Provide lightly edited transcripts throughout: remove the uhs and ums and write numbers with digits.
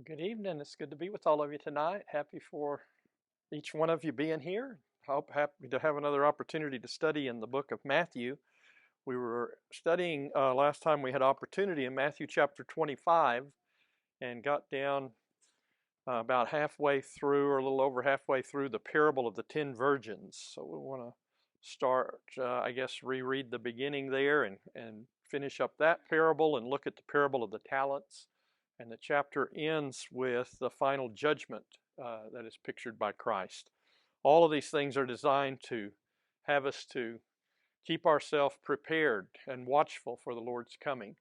Good evening. It's good to be with all of you tonight. Happy for each one of you being here. Happy to have another opportunity to study in the book of Matthew. We were studying last time we had opportunity in Matthew chapter 25 and got down about halfway through, or a little over halfway through, the parable of the 10 virgins. So we want to start, reread the beginning there and finish up that parable and look at the parable of the talents. And the chapter ends with the final judgment that is pictured by Christ. All of these things are designed to have us to keep ourselves prepared and watchful for the Lord's coming.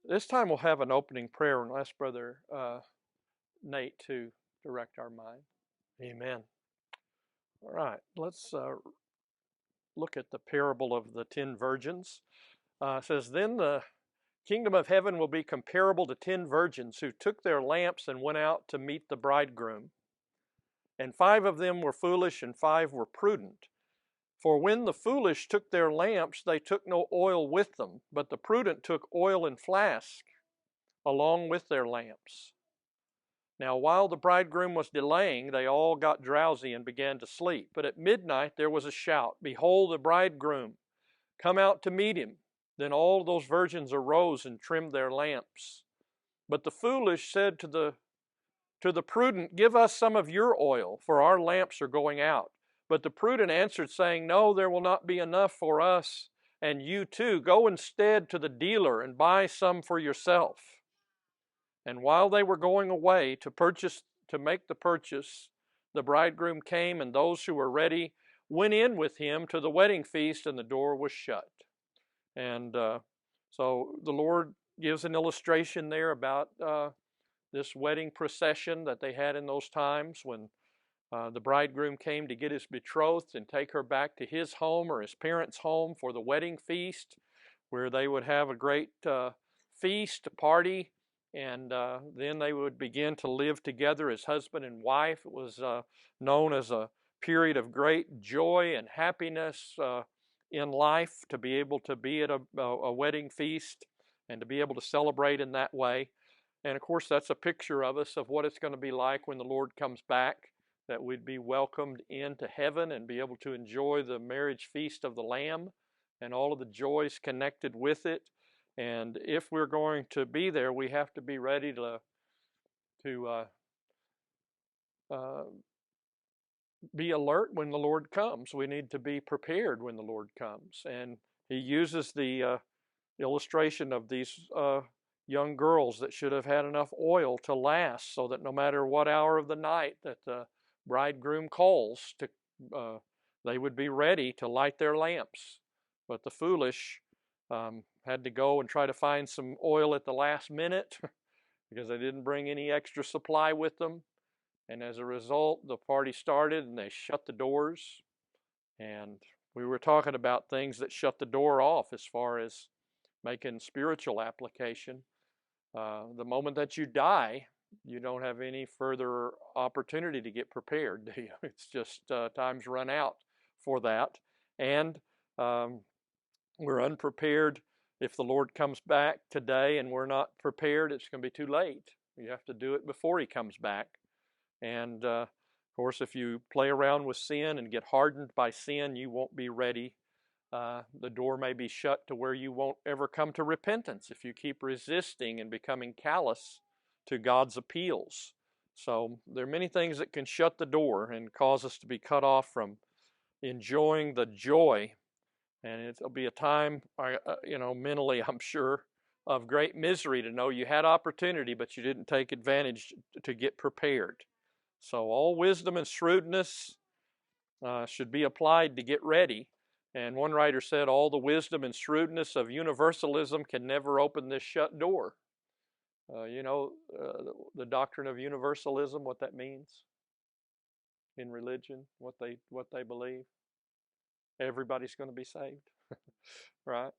This time we'll have an opening prayer and ask Brother Nate to direct our mind. Amen. All right, let's look at the parable of the 10 virgins. It says, Then the kingdom of heaven will be comparable to 10 virgins who took their lamps and went out to meet the bridegroom. And 5 of them were foolish and 5 were prudent. For when the foolish took their lamps, they took no oil with them, but the prudent took oil in flask along with their lamps. Now while the bridegroom was delaying, they all got drowsy and began to sleep. But at midnight there was a shout, Behold the bridegroom, come out to meet him. Then all those virgins arose and trimmed their lamps. But the foolish said to the prudent, Give us some of your oil, for our lamps are going out. But the prudent answered, saying, No, there will not be enough for us and you too. Go instead to the dealer and buy some for yourself. And while they were going away to make the purchase, the bridegroom came, and those who were ready went in with him to the wedding feast, and the door was shut. And so the Lord gives an illustration there about this wedding procession that they had in those times when the bridegroom came to get his betrothed and take her back to his home or his parents' home for the wedding feast, where they would have a great feast, party, and then they would begin to live together as husband and wife. It was known as a period of great joy and happiness in life, to be able to be at a wedding feast and to be able to celebrate in that way. And of course, that's a picture of us of what it's going to be like when the Lord comes back, that we'd be welcomed into heaven and be able to enjoy the marriage feast of the Lamb and all of the joys connected with it. And if we're going to be there, we have to be ready to be alert when the Lord comes. We need to be prepared when the Lord comes. And he uses the illustration of these young girls that should have had enough oil to last, so that no matter what hour of the night that the bridegroom calls, they would be ready to light their lamps. But the foolish had to go and try to find some oil at the last minute because they didn't bring any extra supply with them. And as a result, the party started and they shut the doors. And we were talking about things that shut the door off as far as making spiritual application. The moment that you die, you don't have any further opportunity to get prepared, do you? It's just time's run out for that. And we're unprepared. If the Lord comes back today and we're not prepared, it's going to be too late. You have to do it before he comes back. And of course, if you play around with sin and get hardened by sin, you won't be ready. The door may be shut to where you won't ever come to repentance if you keep resisting and becoming callous to God's appeals. So there are many things that can shut the door and cause us to be cut off from enjoying the joy. And it'll be a time, mentally, I'm sure, of great misery to know you had opportunity, but you didn't take advantage to get prepared. So all wisdom and shrewdness should be applied to get ready. And one writer said, all the wisdom and shrewdness of universalism can never open this shut door. The doctrine of universalism, what that means in religion, what they believe. Everybody's going to be saved, right?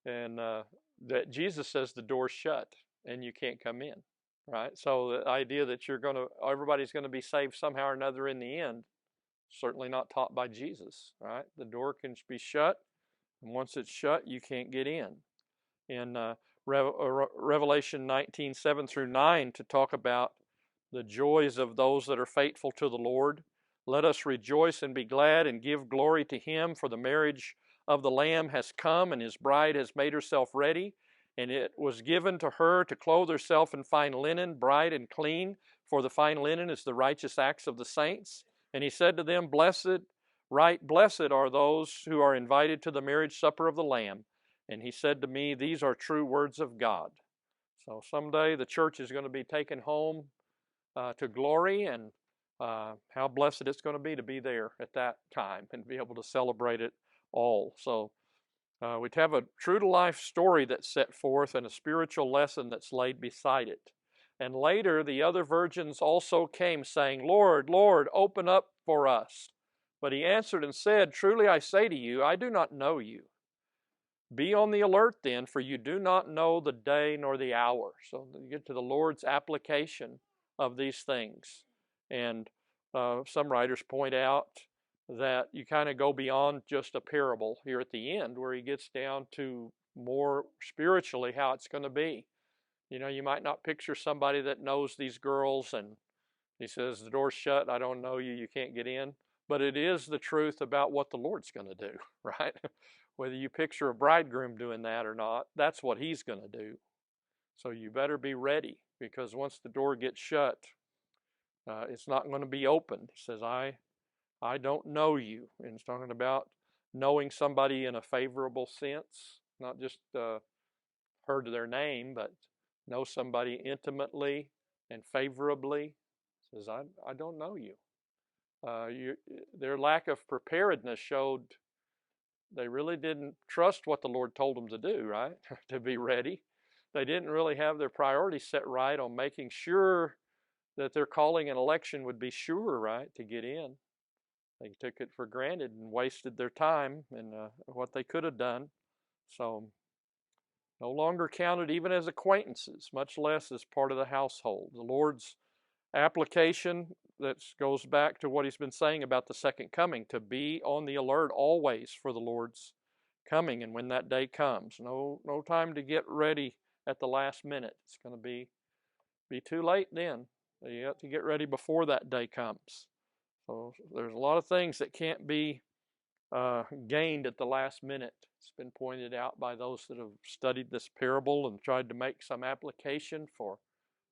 And that Jesus says the door's shut and you can't come in, right? So the idea that everybody's going to be saved somehow or another in the end, certainly not taught by Jesus, right? The door can be shut, and once it's shut, you can't get in. In Revelation 19, 7 through 9 to talk about the joys of those that are faithful to the Lord. Let us rejoice and be glad and give glory to Him, for the marriage of the Lamb has come, and His bride has made herself ready. And it was given to her to clothe herself in fine linen, bright and clean, for the fine linen is the righteous acts of the saints. And He said to them, Blessed are those who are invited to the marriage supper of the Lamb. And He said to me, These are true words of God. So someday the church is going to be taken home to glory, and how blessed it's going to be there at that time and be able to celebrate it all. So we'd have a true-to-life story that's set forth and a spiritual lesson that's laid beside it. And later the other virgins also came, saying, Lord, Lord, open up for us. But He answered and said, Truly I say to you, I do not know you. Be on the alert then, for you do not know the day nor the hour. So you get to the Lord's application of these things. And some writers point out that you kind of go beyond just a parable here at the end, where He gets down to more spiritually how it's going to be. You know, you might not picture somebody that knows these girls and He says, the door's shut, I don't know you, you can't get in. But it is the truth about what the Lord's going to do, right? Whether you picture a bridegroom doing that or not, that's what He's going to do. So you better be ready, because once the door gets shut, it's not going to be opened. He says, I don't know you. And it's talking about knowing somebody in a favorable sense, not just heard their name, but know somebody intimately and favorably. He says, I don't know you. Their lack of preparedness showed they really didn't trust what the Lord told them to do, right? To be ready. They didn't really have their priorities set right on making sure that their calling and election would be sure, right, to get in. They took it for granted and wasted their time and what they could have done. So no longer counted even as acquaintances, much less as part of the household. The Lord's application that goes back to what He's been saying about the second coming, to be on the alert always for the Lord's coming, and when that day comes. No time to get ready at the last minute. It's going to be too late then. You have to get ready before that day comes. So there's a lot of things that can't be gained at the last minute. It's been pointed out by those that have studied this parable and tried to make some application for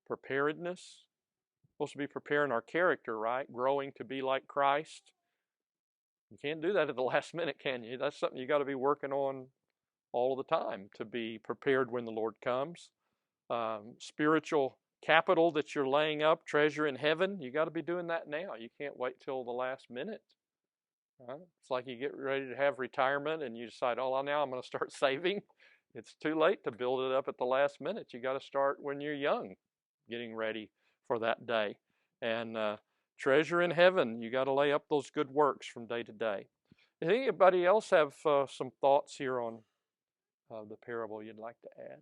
preparedness. Supposed to be preparing our character, right? Growing to be like Christ. You can't do that at the last minute, can you? That's something you got to be working on all the time to be prepared when the Lord comes. Spiritual capital that you're laying up, treasure in heaven, you got to be doing that now. You can't wait till the last minute. Right? It's like you get ready to have retirement and you decide, oh, now I'm going to start saving. It's too late to build it up at the last minute. You got to start when you're young, getting ready for that day. And treasure in heaven, you got to lay up those good works from day to day. Does anybody else have some thoughts here on the parable you'd like to add?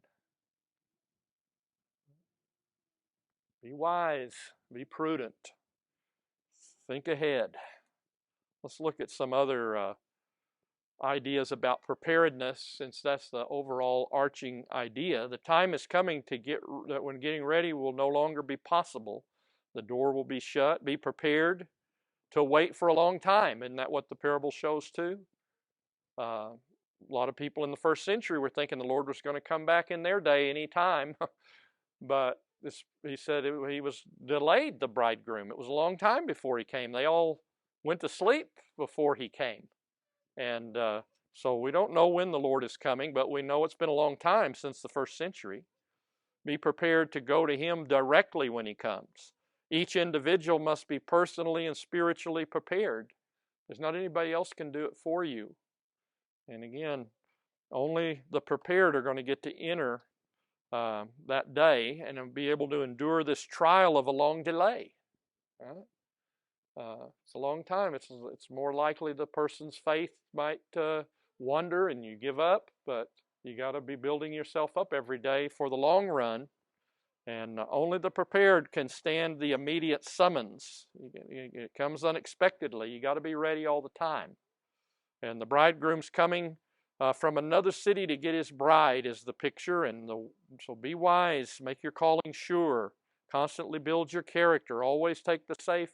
Be wise, be prudent, think ahead. Let's look at some other ideas about preparedness, since that's the overall arching idea. The time is coming that when getting ready will no longer be possible. The door will be shut. Be prepared to wait for a long time. Isn't that what the parable shows too? A lot of people in the first century were thinking the Lord was going to come back in their day any time. But He said He was delayed, the bridegroom. It was a long time before He came. They all went to sleep before He came. And so we don't know when the Lord is coming, but we know it's been a long time since the first century. Be prepared to go to Him directly when He comes. Each individual must be personally and spiritually prepared. There's not anybody else can do it for you. And again, only the prepared are going to get to enter that day and be able to endure this trial of a long delay. Right? It's a long time. It's more likely the person's faith might wander and you give up, but you got to be building yourself up every day for the long run. And only the prepared can stand the immediate summons. It comes unexpectedly. You got to be ready all the time. And the bridegroom's coming from another city to get his bride is the picture. So be wise, make your calling sure, constantly build your character, always take the safe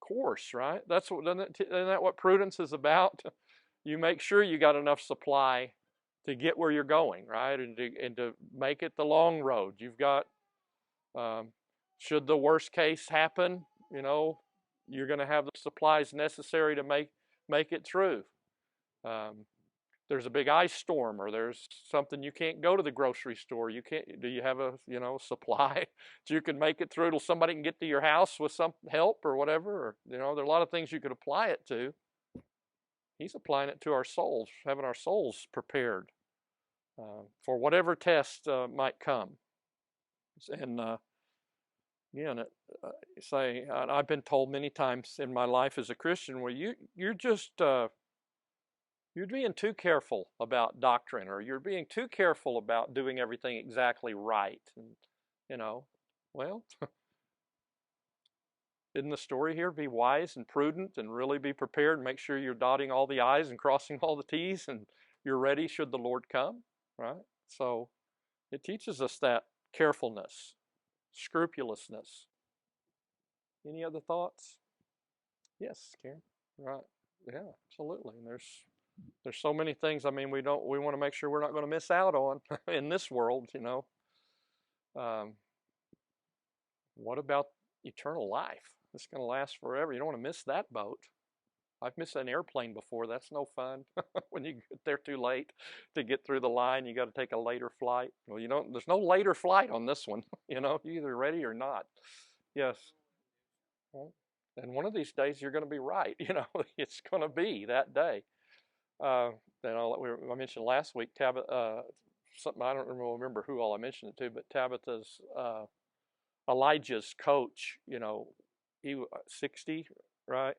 course, right? Isn't that what prudence is about? You make sure you got enough supply to get where you're going, right? And to make it the long road. You've got, should the worst case happen, you're going to have the supplies necessary to make it through. There's a big ice storm, or there's something you can't go to the grocery store. Do you have a supply so you can make it through till somebody can get to your house with some help or whatever? Or there are a lot of things you could apply it to. He's applying it to our souls, having our souls prepared for whatever test might come. And again, I've been told many times in my life as a Christian, well, you're just you're being too careful about doctrine, or you're being too careful about doing everything exactly right. And, well, isn't the story here be wise and prudent and really be prepared and make sure you're dotting all the I's and crossing all the T's and you're ready should the Lord come, right? So it teaches us that carefulness, scrupulousness. Any other thoughts? Yes, Karen. Right. Yeah, absolutely. And there's so many things. I mean, we want to make sure we're not going to miss out on in this world. What about eternal life? It's going to last forever. You don't want to miss that boat. I've missed an airplane before. That's no fun. When you get there too late to get through the line, you got to take a later flight. Well, there's no later flight on this one. You're either ready or not. Yes. Well, and one of these days you're going to be right. It's going to be that day. I mentioned last week, something I don't remember who all I mentioned it to, but Tabitha's Elijah's coach. He was 60, right?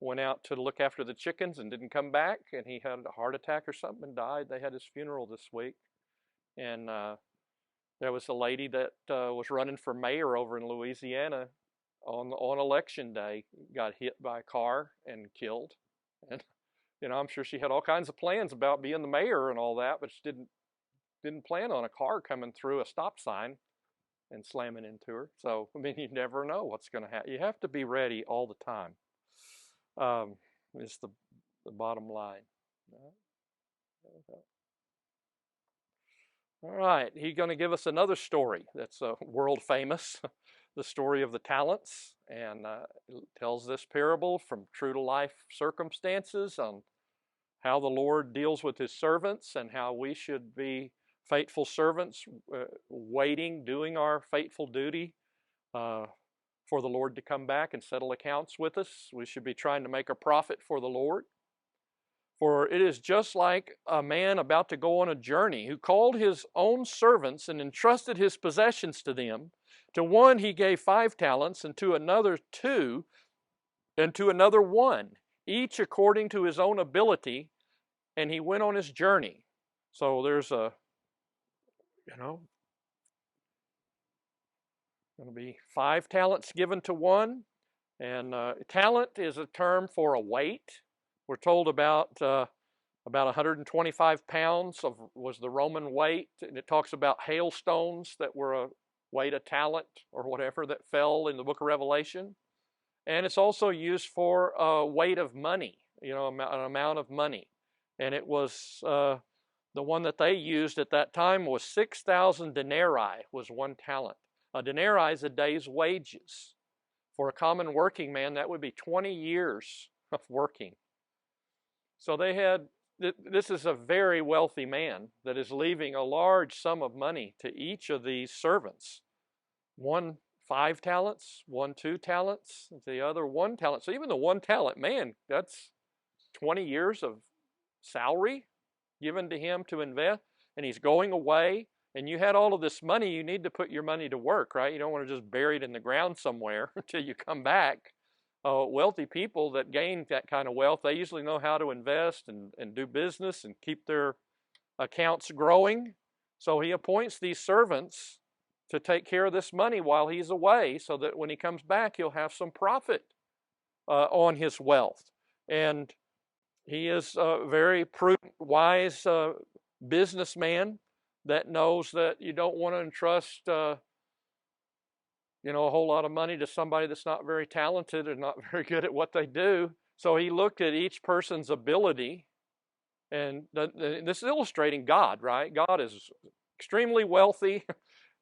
Went out to look after the chickens and didn't come back, and he had a heart attack or something and died. They had his funeral this week, and there was a lady that was running for mayor over in Louisiana on election day, got hit by a car and killed, and I'm sure she had all kinds of plans about being the mayor and all that, but she didn't plan on a car coming through a stop sign and slamming into her. So, you never know what's going to happen. You have to be ready all the time. Is the bottom line. All right, he's going to give us another story that's world famous, the story of the talents, and it tells this parable from true to life circumstances on how the Lord deals with his servants and how we should be faithful servants, waiting, doing our faithful duty for the Lord to come back and settle accounts with us. We should be trying to make a profit for the Lord. For it is just like a man about to go on a journey who called his own servants and entrusted his possessions to them. To one he gave 5 talents, and to another 2, and to another 1, each according to his own ability, and he went on his journey. So there's going to be 5 talents given to one, and talent is a term for a weight. We're told about 125 pounds was the Roman weight, and it talks about hailstones that were a weight, a talent, or whatever that fell in the book of Revelation. And it's also used for a weight of money, an amount of money. And it was the one that they used at that time was 6,000 denarii was 1 talent. A denarii is a day's wages. For a common working man, that would be 20 years of working. So this is a very wealthy man that is leaving a large sum of money to each of these servants. One 5 talents, one 2 talents, the other 1 talent. So even the 1 talent, man, that's 20 years of salary given to him to invest, and he's going away, and you had all of this money. You need to put your money to work, right? You don't want to just bury it in the ground somewhere until you come back. Wealthy people that gain that kind of wealth, they usually know how to invest and do business and keep their accounts growing. So he appoints these servants to take care of this money while he's away, so that when he comes back, he'll have some profit on his wealth. And He is a very prudent, wise businessman that knows that you don't want to entrust, a whole lot of money to somebody that's not very talented and not very good at what they do. So he looked at each person's ability, and this is illustrating God, right? God is extremely wealthy.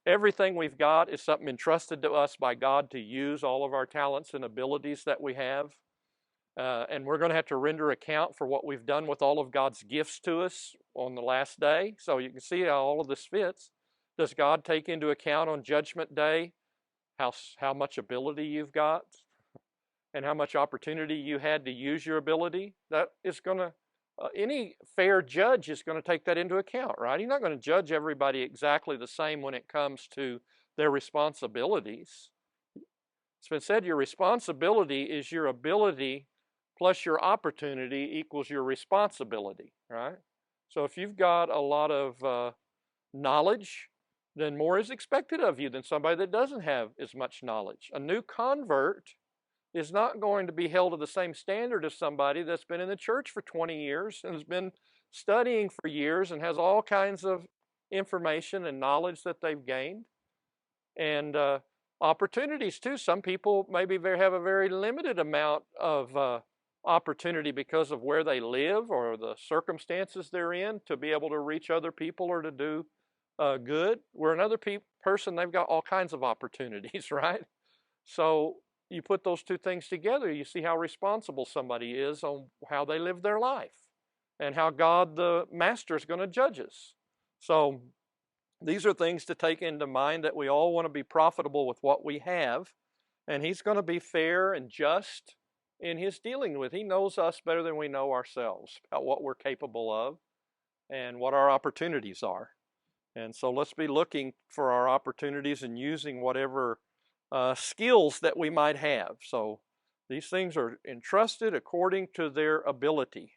Everything we've got is something entrusted to us by God to use, all of our talents and abilities that we have. And we're going to have to render account for what we've done with all of God's gifts to us on the last day. So you can see how all of this fits. Does God take into account on Judgment Day how much ability you've got and how much opportunity you had to use your ability? That is going to, any fair judge is going to take that into account, right? He's not going to judge everybody exactly the same when it comes to their responsibilities. It's been said your responsibility is your ability plus your opportunity equals your responsibility, right? So if you've got a lot of knowledge, then more is expected of you than somebody that doesn't have as much knowledge. A new convert is not going to be held to the same standard as somebody that's been in the church for 20 years and has been studying for years and has all kinds of information and knowledge that they've gained. And opportunities too. Some people maybe have a very limited amount of opportunity because of where they live or the circumstances they're in to be able to reach other people or to do good. Where another person, they've got all kinds of opportunities, right? So you put those two things together, you see how responsible somebody is on how they live their life and how God the Master is going to judge us. So these are things to take into mind, that we all want to be profitable with what we have, and He's going to be fair and just in His dealing with. He knows us better than we know ourselves, about what we're capable of and what our opportunities are. And so let's be looking for our opportunities and using whatever skills that we might have. So these things are entrusted according to their ability.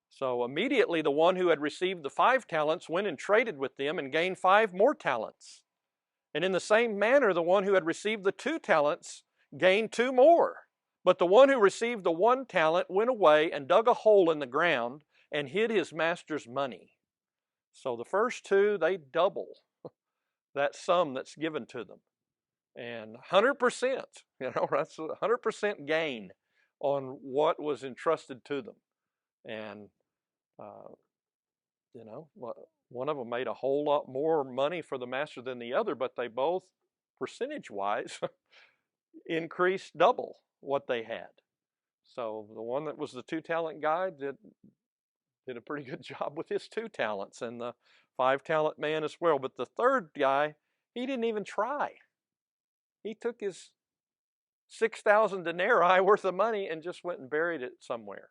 So immediately the one who had received the 5 talents went and traded with them and gained 5 more talents. And in the same manner, the one who had received the 2 talents gained 2 more. But the one who received the 1 talent went away and dug a hole in the ground and hid his master's money. So the first 2, they double that sum that's given to them. And 100%, that's 100% gain on what was entrusted to them. And one of them made a whole lot more money for the master than the other, but they both, percentage-wise, increased double what they had. So the one that was the 2-talent guy did a pretty good job with his 2 talents, and the 5-talent man as well. But the third guy, he didn't even try. He took his 6,000 denarii worth of money and just went and buried it somewhere.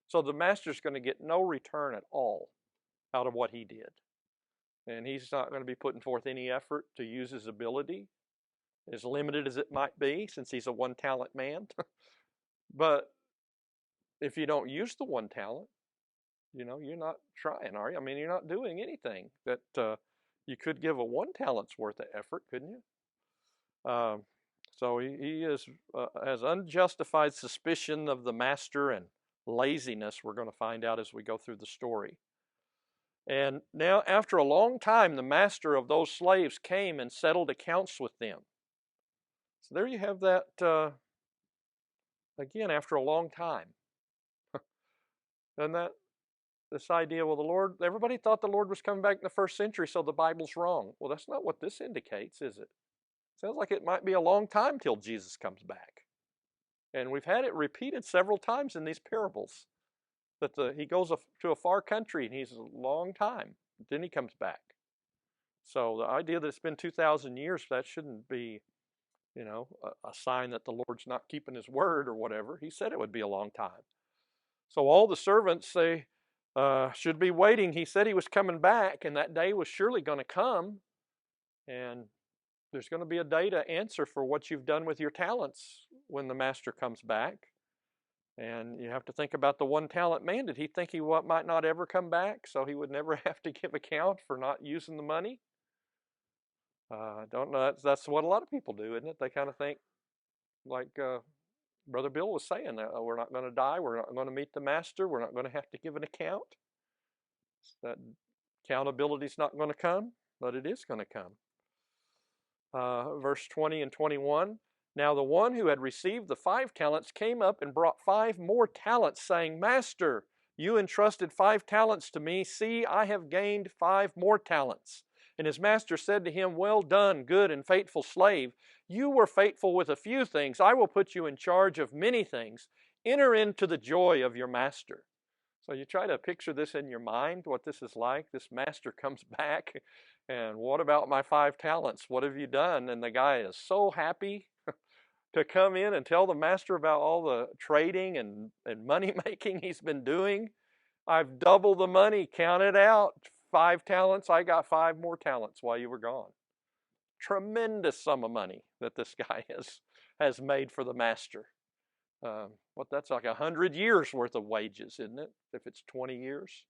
So the master's going to get no return at all out of what he did. And he's not going to be putting forth any effort to use his ability, as limited as it might be, since he's a 1-talent man. But if you don't use the 1 talent, you're not trying, are you? I mean, you're not doing anything that you could give a 1 talent's worth of effort, couldn't you? So he has unjustified suspicion of the master and laziness, we're going to find out as we go through the story. And now, after a long time, the master of those slaves came and settled accounts with them. So there you have that, again, after a long time. And this idea, well, the Lord, everybody thought the Lord was coming back in the 1st century, so the Bible's wrong. Well, that's not what this indicates, is it? Sounds like it might be a long time till Jesus comes back. And we've had it repeated several times in these parables, that he goes to a far country and he's a long time, then he comes back. So the idea that it's been 2,000 years, that shouldn't be, a sign that the Lord's not keeping His word or whatever. He said it would be a long time. So all the servants, they should be waiting. He said He was coming back, and that day was surely going to come. And there's going to be a day to answer for what you've done with your talents when the master comes back. And you have to think about the 1-talent man. Did he think he might not ever come back, so he would never have to give account for not using the money? I don't know. That's what a lot of people do, isn't it? They kind of think like Brother Bill was saying, we're not going to die. We're not going to meet the master. We're not going to have to give an account. That accountability is not going to come, but it is going to come. Verse 20 and 21. Now the one who had received the 5 talents came up and brought 5 more talents, saying, Master, you entrusted 5 talents to me. See, I have gained 5 more talents. And his master said to him, Well done, good and faithful slave. You were faithful with a few things. I will put you in charge of many things. Enter into the joy of your master. So you try to picture this in your mind, what this is like. This master comes back, and what about my 5 talents? What have you done? And the guy is so happy to come in and tell the master about all the trading and money making he's been doing. I've doubled the money, count it out. 5 talents, I got 5 more talents while you were gone. Tremendous sum of money that this guy has made for the master. That's like 100 years worth of wages, isn't it? If it's 20 years.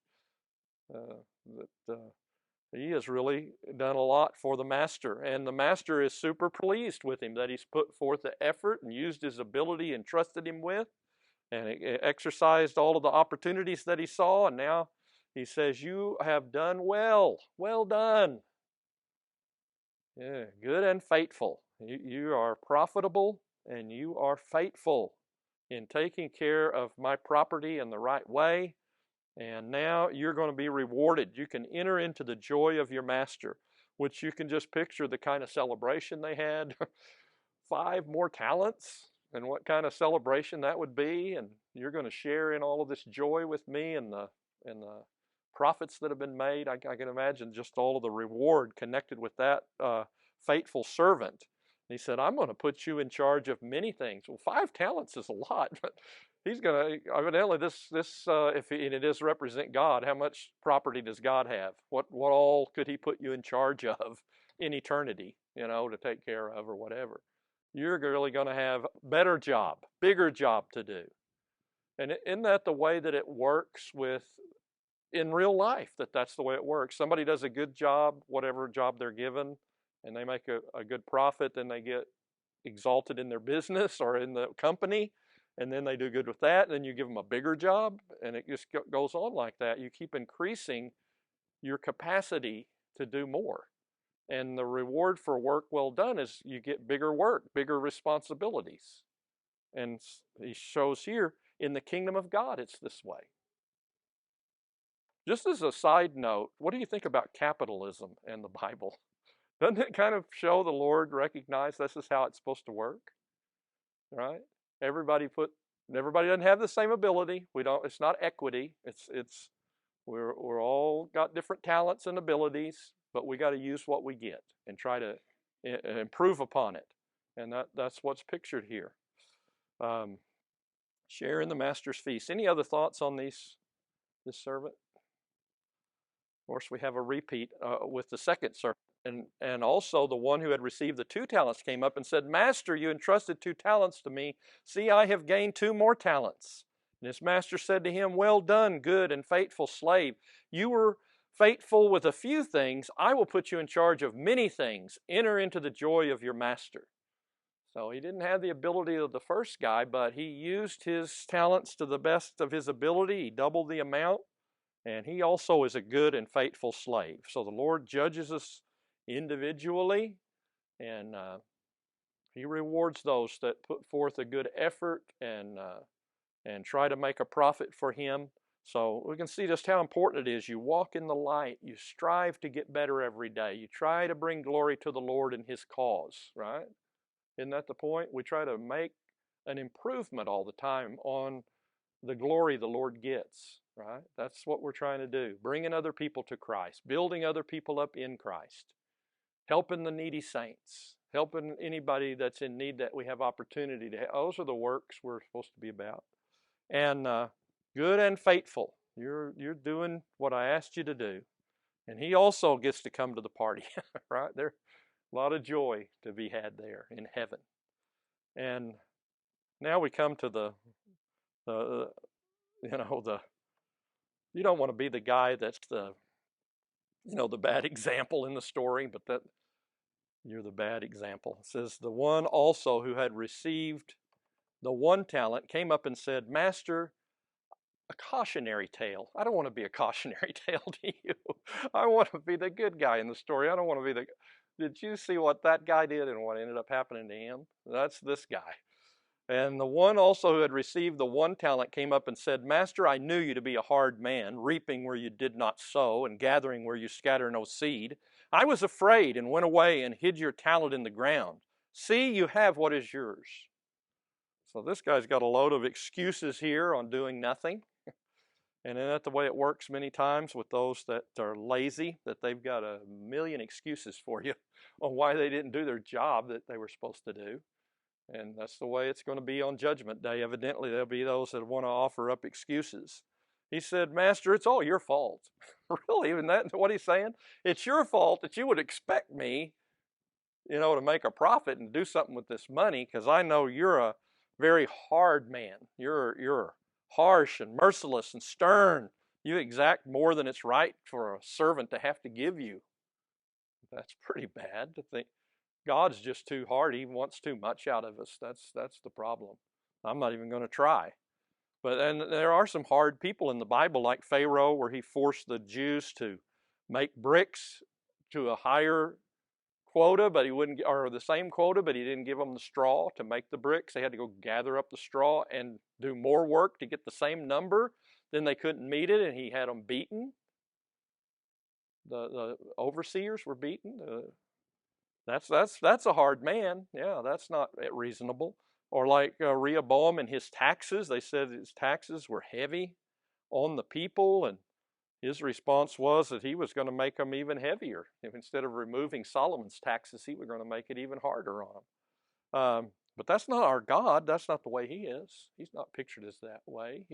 He has really done a lot for the master, and the master is super pleased with him that he's put forth the effort and used his ability and trusted him with, and exercised all of the opportunities that he saw, and now he says, you have done well. Well done. Yeah, good and faithful. You are profitable and you are faithful in taking care of my property in the right way. And now you're going to be rewarded. You can enter into the joy of your master, which you can just picture the kind of celebration they had. 5 more talents, and what kind of celebration that would be. And you're going to share in all of this joy with me and the profits that have been made. I can imagine just all of the reward connected with that faithful servant. He said, I'm going to put you in charge of many things. Well, 5 talents is a lot, but he's going to, evidently it is represent God, how much property does God have? What all could he put you in charge of in eternity, to take care of or whatever? You're really going to have a better job, bigger job to do. And isn't that the way that it works in real life, that's the way it works? Somebody does a good job, whatever job they're given, and they make a good profit, then they get exalted in their business or in the company, and then they do good with that, and then you give them a bigger job, and it just goes on like that. You keep increasing your capacity to do more. And the reward for work well done is you get bigger work, bigger responsibilities. And he shows here, in the kingdom of God, it's this way. Just as a side note, what do you think about capitalism and the Bible? Doesn't it kind of show the Lord recognized this is how it's supposed to work? Right? Everybody doesn't have the same ability. It's not equity. We're all got different talents and abilities, but we got to use what we get and try to improve upon it. And that's what's pictured here. Share in the master's feast. Any other thoughts on this servant? Of course, we have a repeat with the second servant. And also the one who had received the 2 talents came up and said, Master, you entrusted 2 talents to me. See, I have gained 2 more talents. And his master said to him, Well done, good and faithful slave. You were faithful with a few things. I will put you in charge of many things. Enter into the joy of your master. So he didn't have the ability of the first guy, but he used his talents to the best of his ability. He doubled the amount. And he also is a good and faithful slave. So the Lord judges us individually, and he rewards those that put forth a good effort and try to make a profit for him. So we can see just how important it is. You walk in the light. You strive to get better every day. You try to bring glory to the Lord and his cause, right? Isn't that the point? We try to make an improvement all the time on the glory the Lord gets, right? That's what we're trying to do. Bringing other people to Christ, building other people up in Christ, helping the needy saints, helping anybody that's in need that we have opportunity to help. Those are the works we're supposed to be about. And good and faithful. You're doing what I asked you to do. And he also gets to come to the party, right? There's a lot of joy to be had there in heaven. And now we come to you don't want to be the guy that's the bad example in the story, but that you're the bad example. It says, the one also who had received the one talent, came up and said, Master, a cautionary tale. I don't want to be a cautionary tale to you. I want to be the good guy in the story. I don't want to be the. Did you see what that guy did and what ended up happening to him? That's this guy. And the one also who had received the one talent came up and said, Master, I knew you to be a hard man, reaping where you did not sow and gathering where you scatter no seed. I was afraid and went away and hid your talent in the ground. See, you have what is yours. So this guy's got a load of excuses here on doing nothing. And isn't that the way it works many times with those that are lazy, that they've got a million excuses for you on why they didn't do their job that they were supposed to do. And that's the way it's going to be on Judgment Day. Evidently, there'll be those that want to offer up excuses. He said, Master, it's all your fault. Really, isn't that what he's saying? It's your fault that you would expect me, to make a profit and do something with this money, because I know you're a very hard man. You're harsh and merciless and stern. You exact more than it's right for a servant to have to give you. That's pretty bad to think. God's just too hard. He wants too much out of us. That's the problem. I'm not even going to try. And there are some hard people in the Bible, like Pharaoh, where he forced the Jews to make bricks to a higher quota, but he wouldn't, or the same quota, but he didn't give them the straw to make the bricks. They had to go gather up the straw and do more work to get the same number. Then they couldn't meet it, and he had them beaten. The overseers were beaten. That's a hard man. Yeah, that's not reasonable. Or like Rehoboam and his taxes. They said his taxes were heavy on the people, and his response was that he was going to make them even heavier. If instead of removing Solomon's taxes, he was going to make it even harder on them. But that's not our God. That's not the way he is. He's not pictured as that way.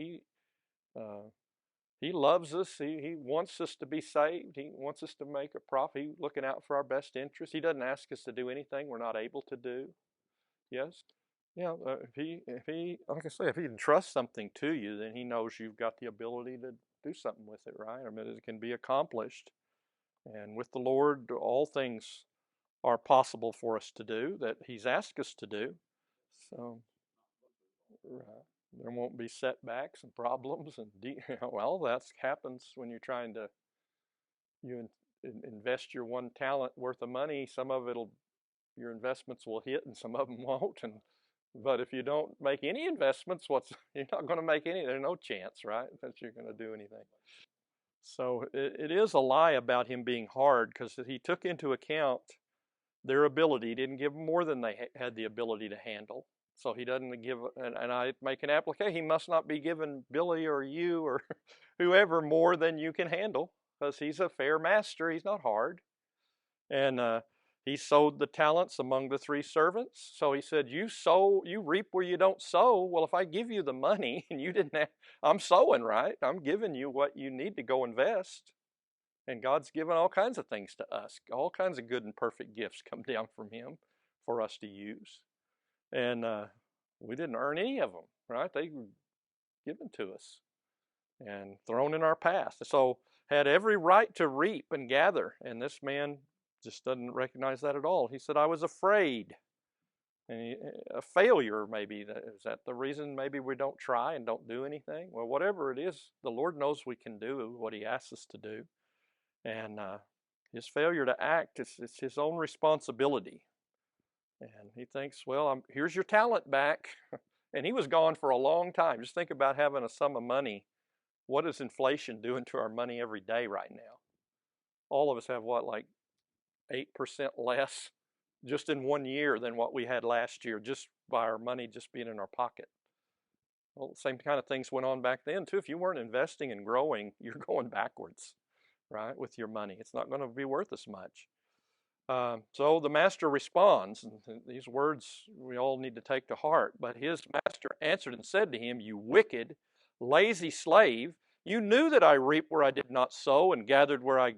He loves us. He wants us to be saved. He wants us to make a profit. He's looking out for our best interest. He doesn't ask us to do anything we're not able to do. Yes? If he, like I say, if he entrusts something to you, then he knows you've got the ability to do something with it, right? I mean, it can be accomplished. And with the Lord, all things are possible for us to do that he's asked us to do. So, right. There won't be setbacks and problems, and well, that happens when you're trying to invest your one talent worth of money. Some of your investments will hit, and some of them won't. But if you don't make any investments, you're not going to make any. There's no chance, right, that you're going to do anything. So it is a lie about him being hard, because he took into account their ability. He didn't give them more than they had the ability to handle. So he doesn't give, and I make an application, he must not be giving Billy or you or whoever more than you can handle, because he's a fair master. He's not hard. And he sowed the talents among the three servants. So he said, you reap where you don't sow. Well, if I give you the money and you didn't have, I'm sowing, right? I'm giving you what you need to go invest. And God's given all kinds of things to us. All kinds of good and perfect gifts come down from him for us to use. And we didn't earn any of them, right? They were given to us and thrown in our path. So had every right to reap and gather. And this man just doesn't recognize that at all. He said, I was afraid. And a failure, maybe. Is that the reason maybe we don't try and don't do anything? Well, whatever it is, the Lord knows we can do what he asks us to do. And his failure to act, it's his own responsibility. And he thinks, well, here's your talent back. And he was gone for a long time. Just think about having a sum of money. What is inflation doing to our money every day right now? All of us have like 8% less just in 1 year than what we had last year, just by our money just being in our pocket. Well, the same kind of things went on back then too. If you weren't investing and growing, you're going backwards, right, with your money. It's not going to be worth as much. So the master responds, and these words we all need to take to heart. But his master answered and said to him, you wicked, lazy slave, you knew that I reap where I did not sow and gathered where I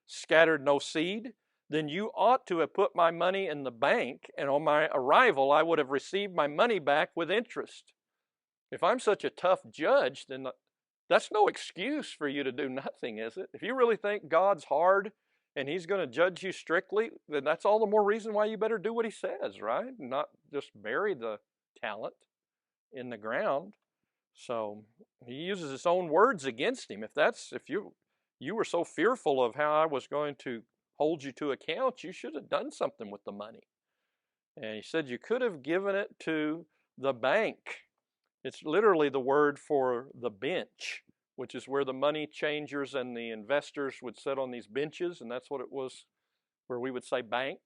scattered no seed. Then you ought to have put my money in the bank, and on my arrival I would have received my money back with interest. If I'm such a tough judge, then that's no excuse for you to do nothing, is it? If you really think God's hard and he's going to judge you strictly, then that's all the more reason why you better do what he says, right? And not just bury the talent. in the ground. So he uses his own words against him. If you were so fearful of how I was going to hold you to account, you should have done something with the money. And he said you could have given it to the bank. It's literally the word for the bench, which is where the money changers and the investors would sit on these benches, and that's what it was, where we would say bank.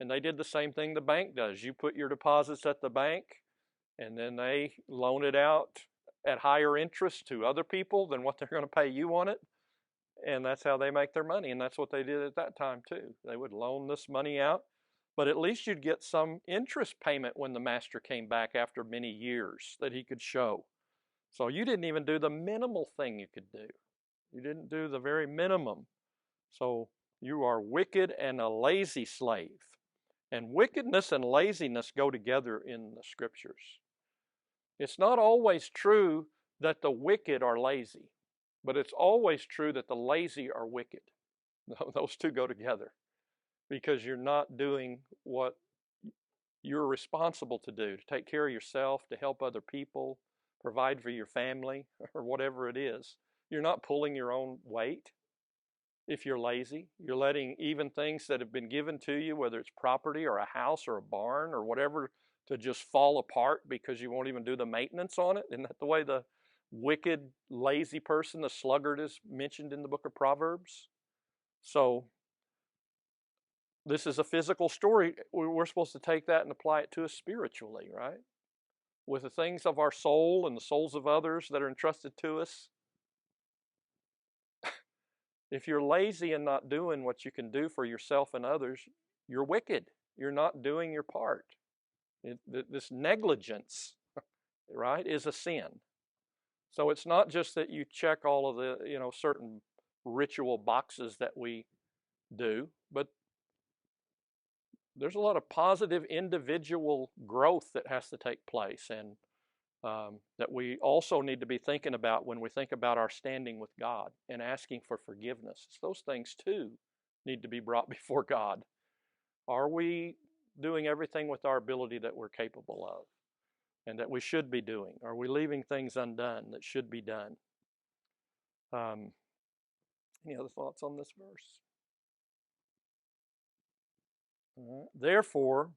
And they did the same thing the bank does. You put your deposits at the bank, and then they loan it out at higher interest to other people than what they're going to pay you on it. And that's how they make their money. And that's what they did at that time too. They would loan this money out, but at least you'd get some interest payment when the master came back after many years that he could show. So you didn't even do the minimal thing you could do. You didn't do the very minimum. So you are wicked and a lazy slave. And wickedness and laziness go together in the scriptures. It's not always true that the wicked are lazy, but it's always true that the lazy are wicked. Those two go together because you're not doing what you're responsible to do, to take care of yourself, to help other people, provide for your family, or whatever it is. You're not pulling your own weight. If you're lazy, you're letting even things that have been given to you, whether it's property or a house or a barn or whatever, to just fall apart because you won't even do the maintenance on it. Isn't that the way the wicked, lazy person, the sluggard, is mentioned in the book of Proverbs? So this is a physical story. We're supposed to take that and apply it to us spiritually, right? With the things of our soul and the souls of others that are entrusted to us. If you're lazy and not doing what you can do for yourself and others, you're wicked. You're not doing your part. This negligence, right, is a sin. So it's not just that you check all of the, certain ritual boxes that we do, but there's a lot of positive individual growth that has to take place, and that we also need to be thinking about when we think about our standing with God and asking for forgiveness. Those things too need to be brought before God. Are we doing everything with our ability that we're capable of and that we should be doing? Are we leaving things undone that should be done? Any other thoughts on this verse? Therefore,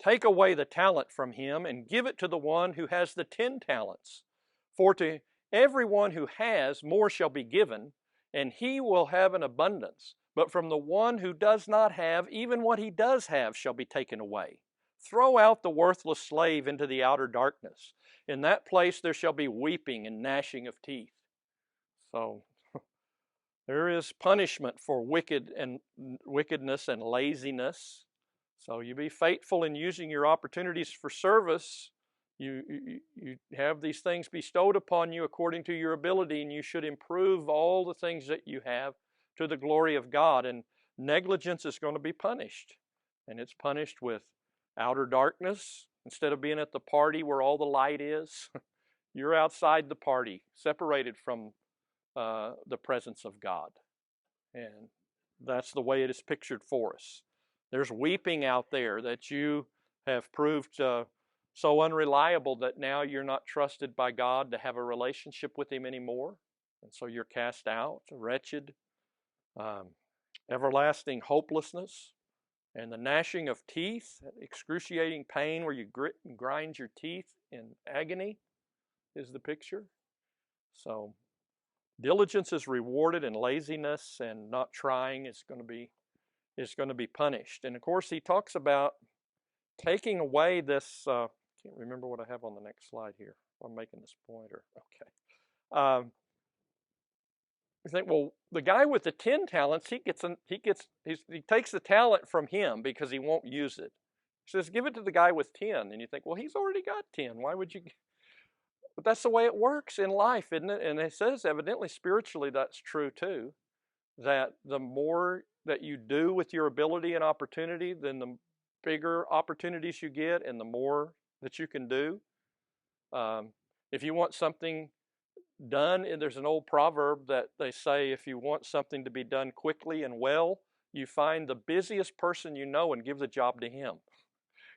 take away the talent from him and give it to the one who has the 10 talents. For to everyone who has, more shall be given, and he will have an abundance. But from the one who does not have, even what he does have shall be taken away. Throw out the worthless slave into the outer darkness. In that place there shall be weeping and gnashing of teeth. So there is punishment for wickedness and laziness. So you be faithful in using your opportunities for service. You have these things bestowed upon you according to your ability, and you should improve all the things that you have to the glory of God. And negligence is going to be punished. And it's punished with outer darkness. Instead of being at the party where all the light is, you're outside the party, separated from the presence of God. And that's the way it is pictured for us. There's weeping out there that you have proved so unreliable that now you're not trusted by God to have a relationship with Him anymore. And so you're cast out, wretched, everlasting hopelessness, and the gnashing of teeth, excruciating pain where you grit and grind your teeth in agony is the picture. So diligence is rewarded, and laziness and not trying is going to be punished. And of course, he talks about taking away this. Can't remember what I have on the next slide here. I'm making this pointer. Okay. You think, well, the guy with the 10 talents, he takes the talent from him because he won't use it. He says, give it to the guy with 10, and you think, well, he's already got 10. Why would you? But that's the way it works in life, isn't it? And it says, evidently, spiritually, that's true too. That the more that you do with your ability and opportunity, then the bigger opportunities you get and the more that you can do. If you want something done, and there's an old proverb that they say, if you want something to be done quickly and well, you find the busiest person you know and give the job to him.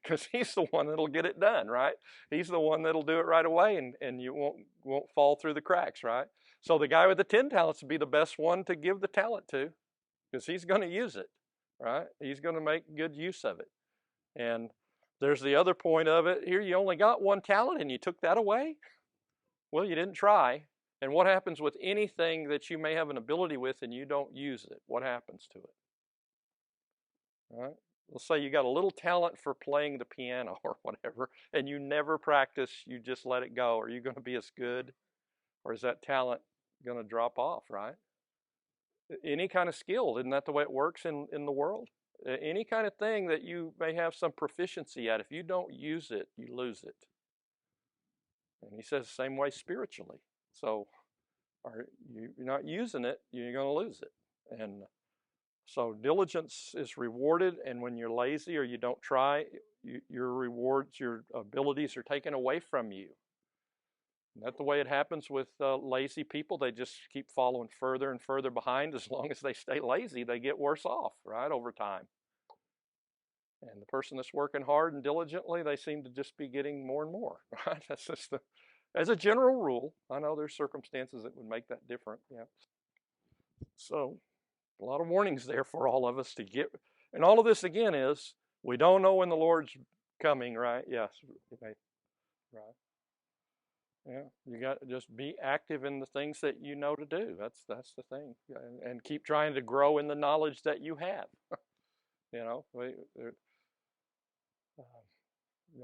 because he's the one that'll get it done, right? He's the one that'll do it right away, and you won't fall through the cracks, right? So the guy with the 10 talents would be the best one to give the talent to, because he's going to use it, right? He's going to make good use of it. And there's the other point of it. Here you only got 1 talent and you took that away? Well, you didn't try. And what happens with anything that you may have an ability with and you don't use it? What happens to it? All right? Let's say you got a little talent for playing the piano or whatever, and you never practice, you just let it go. Are you going to be as good? Or is that talent going to drop off, right? Any kind of skill, isn't that the way it works in the world? Any kind of thing that you may have some proficiency at, if you don't use it, you lose it. And he says the same way spiritually. So you're not using it, you're going to lose it. And so diligence is rewarded, and when you're lazy or you don't try, your rewards, your abilities are taken away from you. Isn't that the way it happens with lazy people? They just keep following further and further behind. As long as they stay lazy, they get worse off, right, over time. And the person that's working hard and diligently, they seem to just be getting more and more, right? That's just as a general rule. I know there's circumstances that would make that different, yeah. So a lot of warnings there for all of us to get. And all of this, again, is we don't know when the Lord's coming, right? Yes, right. Yeah, you got to just be active in the things that you know to do. That's the thing, and keep trying to grow in the knowledge that you have. You know,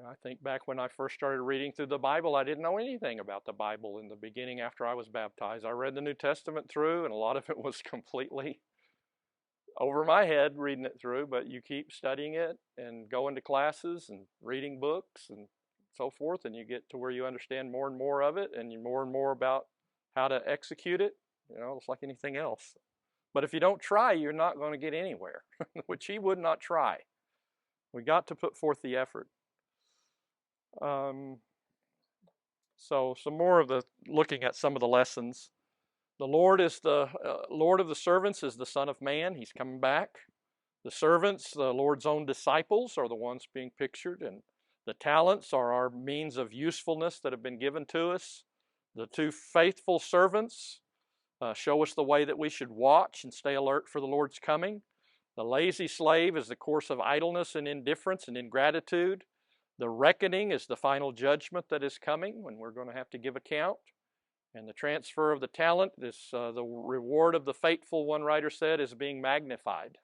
I think back when I first started reading through the Bible, I didn't know anything about the Bible in the beginning after I was baptized. I read the New Testament through, and a lot of it was completely over my head reading it through, but you keep studying it and going to classes and reading books and so forth, and you get to where you understand more and more of it, and you more and more about how to execute it. You know, it's like anything else. But if you don't try, you're not going to get anywhere, which he would not try. We got to put forth the effort. So some more of the looking at some of the lessons. The Lord is the Lord of the servants is the Son of Man. He's coming back. The servants, the Lord's own disciples, are the ones being pictured, and the talents are our means of usefulness that have been given to us. The 2 faithful servants show us the way that we should watch and stay alert for the Lord's coming. The lazy slave is the course of idleness and indifference and ingratitude. The reckoning is the final judgment that is coming when we're going to have to give account. And the transfer of the talent is the reward of the faithful, one writer said, is being magnified.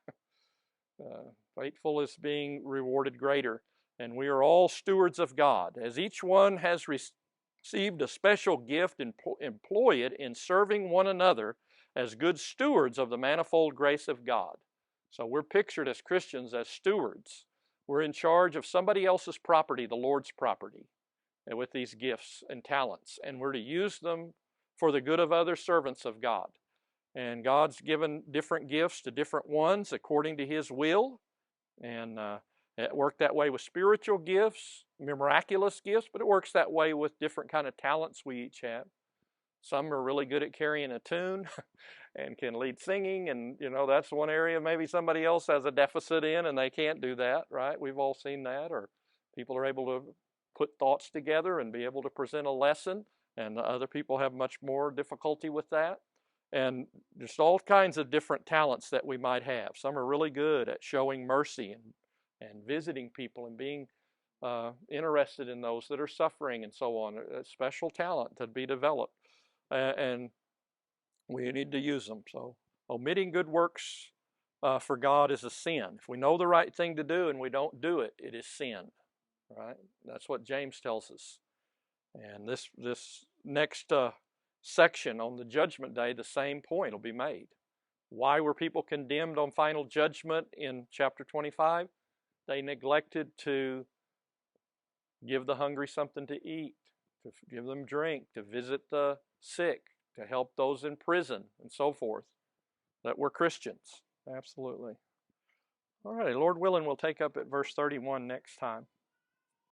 Faithful is being rewarded greater. And we are all stewards of God. As each one has received a special gift, employ it in serving one another as good stewards of the manifold grace of God. So we're pictured as Christians as stewards. We're in charge of somebody else's property, the Lord's property, and with these gifts and talents. And we're to use them for the good of other servants of God. And God's given different gifts to different ones according to His will. And it worked that way with spiritual gifts, miraculous gifts, but it works that way with different kind of talents we each have. Some are really good at carrying a tune and can lead singing, and you know that's one area maybe somebody else has a deficit in and they can't do that, right? We've all seen that. Or people are able to put thoughts together and be able to present a lesson, and other people have much more difficulty with that. And just all kinds of different talents that we might have. Some are really good at showing mercy and visiting people and being interested in those that are suffering and so on. A special talent to be developed. And we need to use them. So omitting good works for God is a sin. If we know the right thing to do and we don't do it, it is sin. Right? That's what James tells us. And this next section on the judgment day, the same point will be made. Why were people condemned on final judgment in chapter 25? They neglected to give the hungry something to eat, to give them drink, to visit the sick, to help those in prison, and so forth, that were Christians. Absolutely. All right, Lord willing, we'll take up at verse 31 next time.